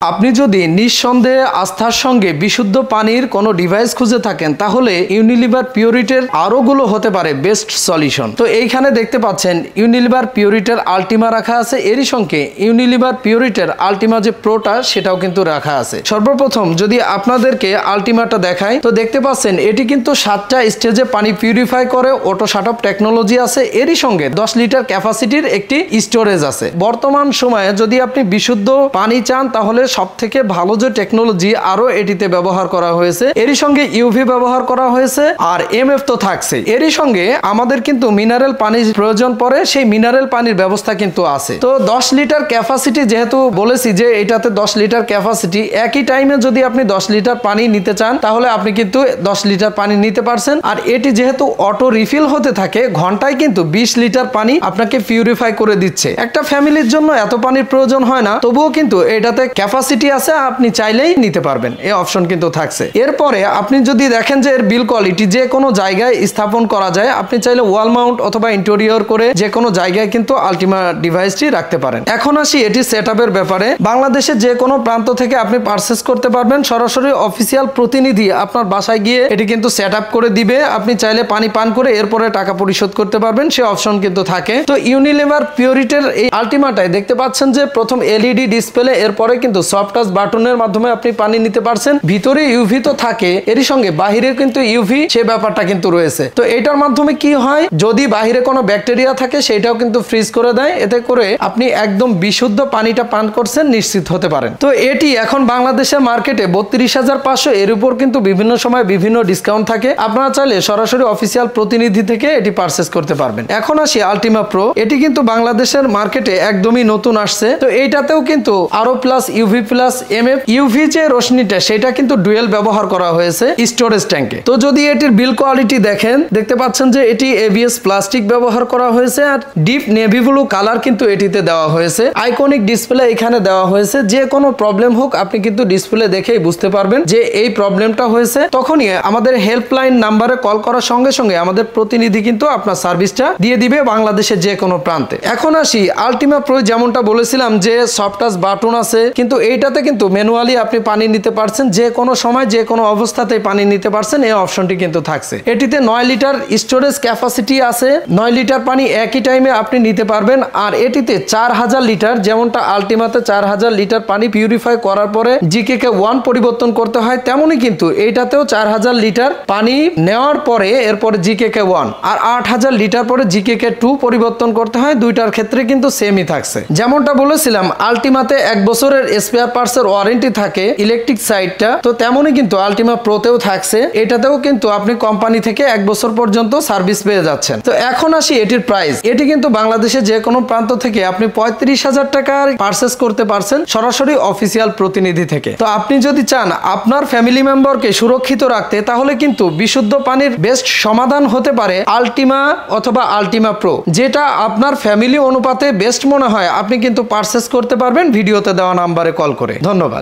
আপনি যদি নিঃসন্দেহে আস্থার সঙ্গে বিশুদ্ধ পানির কোনো ডিভাইস খুঁজে থাকেন তাহলে ইউনিলিভার পিউরিটির আরোগুলো হতে পারে বেস্ট সলিউশন। তো এইখানে দেখতে পাচ্ছেন ইউনিলিভার পিউরিটির আলটিমা রাখা আছে, এরই সঙ্গে ইউনিলিভার পিউরিটির আলটিমা যে প্রোটা সেটাও কিন্তু রাখা আছে। সর্বপ্রথম যদি আপনাদেরকে আলটিমাটা দেখাই তো দেখতে পাচ্ছেন এটি কিন্তু 7টা স্টেজে পানি পিউরিফাই করে, অটো শাট অফ টেকনোলজি আছে, এরই সঙ্গে 10 লিটার ক্যাপাসিটির একটি স্টোরেজ আছে। বর্তমান সময়ে যদি আপনি বিশুদ্ধ পানি চান তাহলে সবথেকে ভালো যে টেকনোলজি আরো এটিতে ব্যবহার করা হয়েছে, এরই সঙ্গে ইউভি ব্যবহার করা হয়েছে আর এমএফ তো থাকছে। এরই সঙ্গে আমাদের কিন্তু মিনারেল পানির প্রয়োজন পড়ে, সেই মিনারেল পানির ব্যবস্থা কিন্তু আছে। তো 10 লিটার ক্যাপাসিটি যেহেতু বলেছি যে এটাতে 10 লিটার ক্যাপাসিটি, একই টাইমে যদি আপনি 10 লিটার পানি নিতে চান তাহলে আপনি কিন্তু 10 লিটার পানি নিতে পারছেন। আর এটি যেহেতু অটো রিফিল হতে থাকে ঘন্টায় কিন্তু 20 লিটার পানি আপনাকে পিউরিফাই করে দিচ্ছে। একটা ফ্যামিলির জন্য এত পানির প্রয়োজন হয় না, তবুও কিন্তু এটাতে ক্যাপাসিটি আছে, আপনি চাইলেই নিতে পারবেন, এই অপশন কিন্তু থাকছে। এরপরে আপনি যদি দেখেন যে এর বিল কোয়ালিটি যে কোনো জায়গায় স্থাপন করা যায়, আপনি চাইলে ওয়াল মাউন্ট অথবা ইন্টেরিয়র করে যে কোনো জায়গায় কিন্তু আলটিমা ডিভাইসটি রাখতে পারেন। এখন আসি এটি সেটআপের ব্যাপারে। বাংলাদেশের যে কোনো প্রান্ত থেকে আপনি পারচেজ করতে পারবেন, সরাসরি অফিসিয়াল প্রতিনিধি আপনার বাসায় গিয়ে এটি কিন্তু সেটআপ করে দিবে। আপনি চাইলে পানি পান করে এরপরে টাকা পরিশোধ করতে পারবেন, সে অপশন কিন্তু থাকে। তো ইউনিলিভার পিউরিটির এই আলটিমাটায় দেখতে পাচ্ছেন যে প্রথম এলইডি ডিসপ্লে, এরপরে কিন্তু সফট টাচ বাটনের মাধ্যমে আপনি পানি নিতে পারছেন। ভিতরে ইউভি তো থাকে, এরই সঙ্গে বাহিরে কিন্তু ইউভি সে ব্যাপারটা কিন্তু রয়েছে। তো এটার মাধ্যমে কি হয়, যদি বাহিরে কোনো ব্যাকটেরিয়া থাকে সেটাও কিন্তু ফ্রিজ করে দেয়, এতে করে আপনি একদম বিশুদ্ধ পানিটা পান করছেন নিশ্চিত হতে পারেন। তো এটি এখন বাংলাদেশের মার্কেটে 32,500, এর উপর কিন্তু বিভিন্ন সময় বিভিন্ন ডিসকাউন্ট থাকে। আপনারা চাইলে সরাসরি অফিসিয়াল প্রতিনিধি থেকে এটি পারচেজ করতে পারবেন। এখন আসি আলটিমা প্রো, এটি কিন্তু বাংলাদেশের মার্কেটে একদমই নতুন আসছে। তো এইটাতেও কিন্তু আরো plus UV plus MF, UV যে রশ্মিটা সেটা কিন্তু ডুয়েল ব্যবহার করা হয়েছে স্টোরেজ ট্যাঙ্কে। তো যদি এটির বিল কোয়ালিটি দেখেন, দেখতে পাচ্ছেন যে এটি এবিএস প্লাস্টিক ব্যবহার করা হয়েছে আর ডিপ নেভি ব্লু কালার কিন্তু এটিতে দেওয়া হয়েছে। আইকনিক ডিসপ্লে এখানে দেওয়া হয়েছে, যে কোনো প্রবলেম হোক আপনি কিন্তু ডিসপ্লে দেখেই বুঝতে পারবেন যে এই প্রবলেমটা হয়েছে। তখনই আমাদের হেল্পলাইন নাম্বারে কল করার সঙ্গে সঙ্গে আমাদের প্রতিনিধি কিন্তু আপনার সার্ভিসটা দিয়ে দিবে বাংলাদেশের যে কোনো প্রান্তে। এখন আসি আলটিমা প্রো, যেমনটা বলেছিলাম যে সফট টাচ বাটন আছে, কিন্তু এইটাতে কিন্তু ম্যানুয়ালি আপনি পানি নিতে পারছেন, যে কোনো সময় যে কোনো অবস্থাতেই পানি নিতে পারছেন, এই অপশনটি কিন্তু থাকছে। এটিতে 9 লিটার স্টোরেজ ক্যাপাসিটি আছে, 9 লিটার পানি একই টাইমে আপনি নিতে পারবেন। আর এটিতে 4000 লিটার, যেমনটা আলটিমাতে 4000 লিটার পানি পিউরিফাই করার পরে জিকেকে 1 পরিবর্তন করতে হয়, তেমনই কিন্তু এইটাতেও 4000 লিটার পানি নেওয়ার পরে এরপরে জিকেকে 1 আর 8000 লিটার পরে জিকেকে 2 পরিবর্তন করতে হয়। দুইটার ক্ষেত্রে কিন্তু সেমই থাকছে। যেমনটা বলেছিলাম আলটিমাতে 1 বছরের স্পেয়ার পার্টসের ওয়ারেন্টি থাকে ইলেকট্রিক সাইডটা, তো তেমনই কিন্তু আলটিমা প্রোতেও থাকছে। এটাতেও কিন্তু আপনি কোম্পানি থেকে 1 বছর পর্যন্ত সার্ভিস পেয়ে যাচ্ছেন। তো এখন আসি এটির প্রাইস। এটি কিন্তু বাংলাদেশে যে কোনো প্রান্ত থেকে আপনি 35,000 টাকার পারচেজ করতে পারছেন সরাসরি অফিসিয়াল প্রতিনিধি থেকে। তো আপনি যদি চান আপনার ফ্যামিলি মেম্বারকে সুরক্ষিত রাখতে, তাহলে কিন্তু বিশুদ্ধ পানির বেস্ট সমাধান হতে পারে আলটিমা অথবা আলটিমা প্রো, যেটা আপনার ফ্যামিলি অনুপাতে বেস্ট মনে হয় আপনি কিন্তু পারচেজ করতে পারবেন ভিডিওতে দেওয়া নাম্বারে কল করে। ধন্যবাদ।